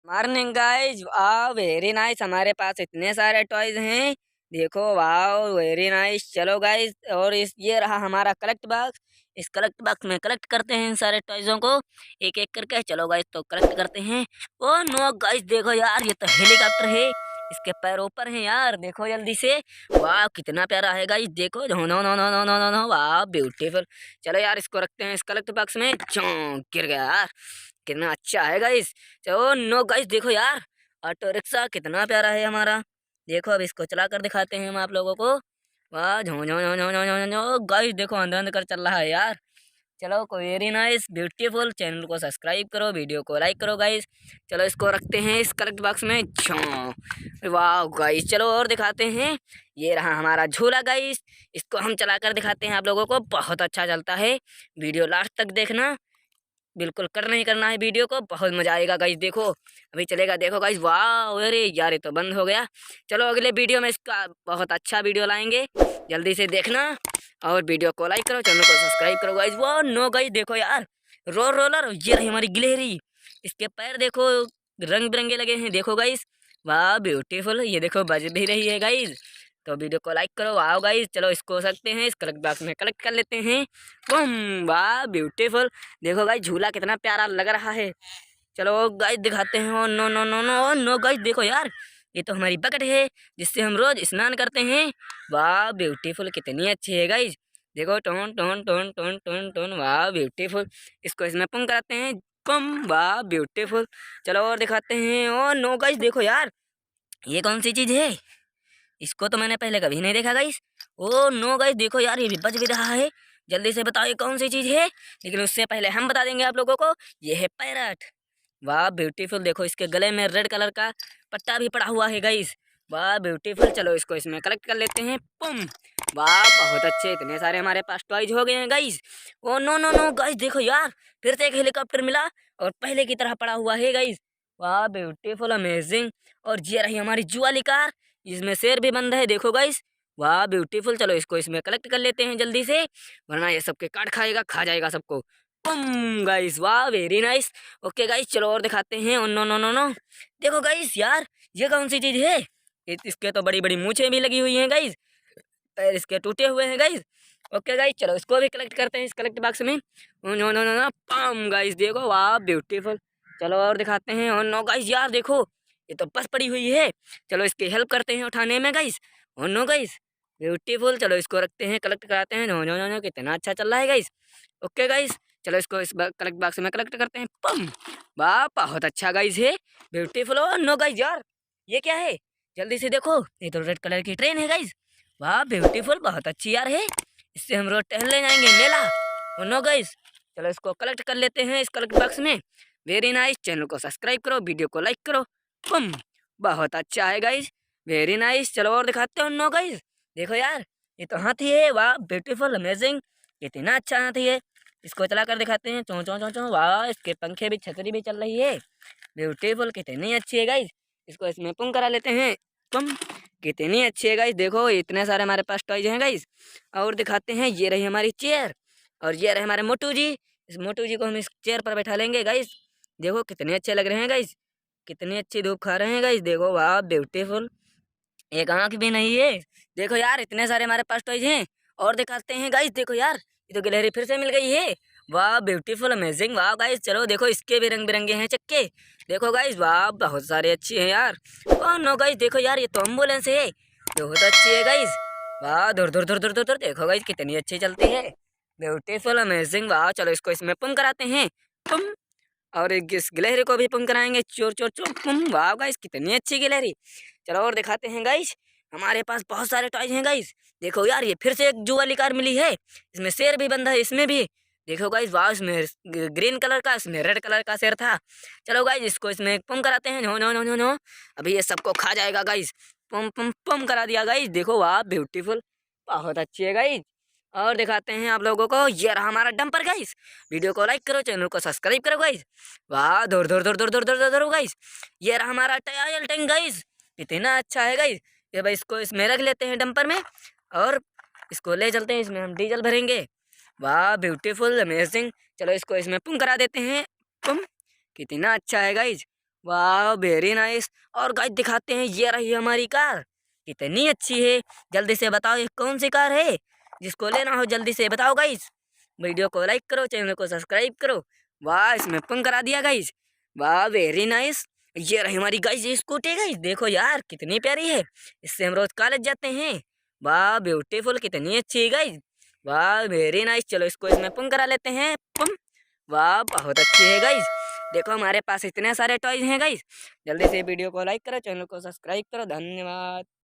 Morning guys, वाह very nice. हमारे पास इतने सारे टॉयज हैं। देखो, वाह वेरी नाइस। चलो गाइज, और ये रहा हमारा कलेक्ट बॉक्स। इस कलेक्ट बॉक्स में कलेक्ट करते हैं इन सारे टॉयजों को एक एक करके। चलो गाइज, तो कलेक्ट करते हैं। ओ नो गाइज, देखो यार, ये तो हेलीकॉप्टर है। इसके पैर ऊपर हैं यार, देखो जल्दी से। वाह कितना प्यारा है गाइज, देखो। No no no no no no no no, वाह ब्यूटीफुल। चलो यार, इसको रखते हैं इस कलेक्ट बॉक्स में। गिर गया यार, कितना अच्छा है गाइस। चलो नो गाइस, देखो यार, ऑटो रिक्शा कितना प्यारा है हमारा। देखो, अब इसको चला कर दिखाते हैं हम आप लोगों को। वाह झो झो झो झो झो झो झो गाइस, देखो अंदर अंदर कर चल रहा है यार। चलो, वेरी नाइस ब्यूटीफुल। चैनल को सब्सक्राइब करो, वीडियो को लाइक करो गाइस। चलो, इसको रखते हैं इस कलेक्ट बॉक्स में। वाह गाइस, चलो और दिखाते हैं। ये रहा हमारा झूला गाइस। इसको हम चला कर दिखाते हैं आप लोगों को, बहुत अच्छा चलता है। वीडियो लास्ट तक देखना, बिल्कुल करना ही करना है वीडियो को, बहुत मजा आएगा गाइस। देखो अभी चलेगा, देखो गाइस। वाह अरे यार, ये तो बंद हो गया। चलो, अगले वीडियो में इसका बहुत अच्छा वीडियो लाएंगे, जल्दी से देखना। और वीडियो को लाइक करो, चैनल को सब्सक्राइब करो गाइस। वाह नो गाइस, देखो यार, रोलर, ये रही हमारी गिलहरी। इसके पैर देखो, रंग बिरंगे लगे हैं, देखो गाइस। वाह ब्यूटीफुल, ये देखो बज भी रही है गाइस। तो वीडियो को लाइक करो। वाह गाइस, चलो इसको हो सकते हैं इस कलेक्ट बॉक्स में कलेक्ट कर लेते हैं। वाह ब्यूटीफुल। देखो गाइस, झूला कितना प्यारा लग रहा है। चलो गाइस, दिखाते हैं। Oh no no no no no guys, देखो यार, ये तो हमारी बकेट है, जिससे हम रोज स्नान करते हैं। वाह ब्यूटीफुल, कितनी अच्छी है गाइस। देखो, tone tone tone tone tone tone, वाह ब्यूटीफुल। इसको इसमें पंप कराते हैं। पम, वाह ब्यूटीफुल। चलो और दिखाते हैं। ओ नो गाइस, देखो यार, ये कौन सी चीज है? इसको तो मैंने पहले कभी नहीं देखा गाइस। ओ नो गाइस, देखो यार, ये भी बज भी रहा है। जल्दी से बताओ ये कौन सी चीज है। लेकिन उससे पहले हम बता देंगे आप लोगों को, ये है पैरट। वाह ब्यूटीफुल, देखो इसके गले में रेड कलर का पट्टा भी पड़ा हुआ है गाइस। वाह ब्यूटीफुल। चलो, इसको इसमें कलेक्ट कर लेते हैं। पुम, वाह बहुत अच्छे, इतने सारे हमारे पास टॉयज हो गए हैं guys. Oh no no no guys, देखो यार, फिर से एक हेलीकॉप्टर मिला और पहले की तरह पड़ा हुआ है गाइस। वाह ब्यूटीफुल, अमेजिंग। और ये रही हमारी जुआली कार, इसमें शेर भी बंद है, देखो गाइस। वाह ब्यूटीफुल। चलो, इसको इसमें कलेक्ट कर लेते हैं जल्दी से, वरना ये सबके काट खाएगा, खा जाएगा सबको। बम गाइस, वाह वेरी नाइस। ओके गाइस, चलो और दिखाते हैं। नो नो नो नो, देखो गाइस यार, ये कौन सी चीज है? इसके तो बड़ी बड़ी मूछें भी लगी हुई हैं गाइस, पैर इसके टूटे हुए हैं गाइस। ओके गाइस, चलो इसको भी कलेक्ट करते हैं इस कलेक्ट बॉक्स में। नो नो नो नो, पम गाइस, देखो वाह ब्यूटीफुल। चलो और दिखाते हैं। और नो गाइस यार, देखो ये तो बस पड़ी हुई है। चलो इसकी हेल्प करते हैं उठाने में गाइस। और नो गाइस, ब्यूटीफुल। चलो इसको रखते हैं, कलेक्ट कराते हैं। नो नो नो नो, कितना अच्छा चल रहा है गाइस। ओके गाइस, चलो इसको इस कलेक्ट बॉक्स में कलेक्ट करते हैं। पम, वाह बहुत अच्छा गाइस है, ब्यूटीफुल। और नो गाइस यार, ये क्या है? जल्दी से देखो, ये तो रेड कलर की ट्रेन है गाइस। वाह ब्यूटीफुल, बहुत अच्छी यार है। इससे हम रोज टहलने जाएंगे मेला। और नो गाइस, चलो इसको कलेक्ट कर लेते हैं इस कलेक्ट बॉक्स में। Very nice. चैनल को सब्सक्राइब करो, वीडियो को लाइक करो। बम, बहुत अच्छा है गाइस, वेरी नाइस। चलो और दिखाते हो। नो गाइस, देखो यार, ये तो हाथी है। वाह ब्यूटीफुल, अमेजिंग, कितना अच्छा हाथी है। इसको चला कर दिखाते हैं। चों चों चों चों, वाह इसके पंखे भी, छतरी भी चल रही है। ब्यूटीफुल, कितनी अच्छी है गाइस। इसको इसमें पुंग करा लेते हैं। पम, कितनी अच्छी है गाइस। देखो, इतने सारे हमारे पास टॉयज हैं गाइस। और दिखाते हैं, ये रही हमारी चेयर, और ये रहे हमारे मोटू जी। इस मोटू जी को हम इस चेयर पर बैठा लेंगे गाइस। देखो कितने अच्छे लग रहे हैं गाइस, कितनी अच्छी धूप खा रहे हैं गाइस। देखो वाह ब्यूटीफुल, एक आंख भी नहीं है। देखो यार, इतने सारे हमारे पास टॉयज हैं। और दिखाते हैं गाइस, देखो यार, ये तो गिलहरी फिर से मिल गई है। वाह ब्यूटीफुल, अमेजिंग। वाह गाइस, चलो देखो, इसके भी रंग बिरंगे हैं चक्के। देखो गाइस, वाह बहुत सारे अच्छे हैं यार। वाह नो गाइस, देखो यार, ये तो एम्बुलेंस है, बहुत अच्छी है गाइस। वाह धुर धुर धुर धुर धुर धुर, देखो गाइस कितनी अच्छी चलती है, ब्यूटीफुल, अमेजिंग। वाह, चलो इसको इसमें पुम कराते हैं। पुम, और एक इस गिलहरी को भी पुम कराएंगे। चोर चोर चोर, पुम। वाह गाइस, कितनी अच्छी गिलहरी। चलो और दिखाते हैं गाइस, हमारे पास बहुत सारे टॉयज हैं गाइस। देखो यार, ये फिर से एक जू वाली कार मिली है, इसमें शेर भी बंधा है, इसमें भी। देखो गाइस, वाह इसमें ग्रीन कलर का, इसमें रेड कलर का शेर था। चलो गाइस, इसको इसमें पुम कराते हैं। No no no no no, अभी ये सबको खा जाएगा गाइस। पुम पुम पुम करा दिया गाइस। देखो वाह ब्यूटीफुल, बहुत अच्छी है गाइस। और दिखाते हैं आप लोगों को, ये रहा हमारा डंपर गाइस। वीडियो को लाइक करो, चैनल को सब्सक्राइब करो गाइस। वाह धुर धुर धुर धुर धुर धुर धुर गाइस। ये रहा हमारा टायर टैंक गाइस, इतना अच्छा है गाइस। ये भाई, इसको इसमें रख लेते हैं डंपर में, और इसको ले चलते हैं, इसमें हम डीजल भरेंगे। वाह ब्यूटीफुल, अमेजिंग। चलो इसको इसमें पुम करा देते हैं। पुम, कितना अच्छा है गाइस। वाह वेरी नाइस। और गाइस दिखाते हैं, ये रही हमारी कार, कितनी अच्छी है। जल्दी से बताओ ये कौन सी कार है, जिसको लेना हो जल्दी से बताओ गाइस। वीडियो को लाइक करो, चैनल को सब्सक्राइब करो। वाह इसमें पंख करा दिया गाइस, वाह वेरी नाइस। ये रही हमारी गाइस ये स्कूटी गाइस, देखो यार कितनी प्यारी है, इससे हम रोज कॉलेज जाते हैं। वाह ब्यूटीफुल, कितनी अच्छी है गाइस, वाह वेरी नाइस। चलो इसको इसमें पंख करा लेते हैं, पम। वाह बहुत अच्छी है गाइस, देखो हमारे पास इतने सारे टॉयज हैं गाइस। जल्दी से वीडियो को लाइक करो, चैनल को सब्सक्राइब करो, धन्यवाद।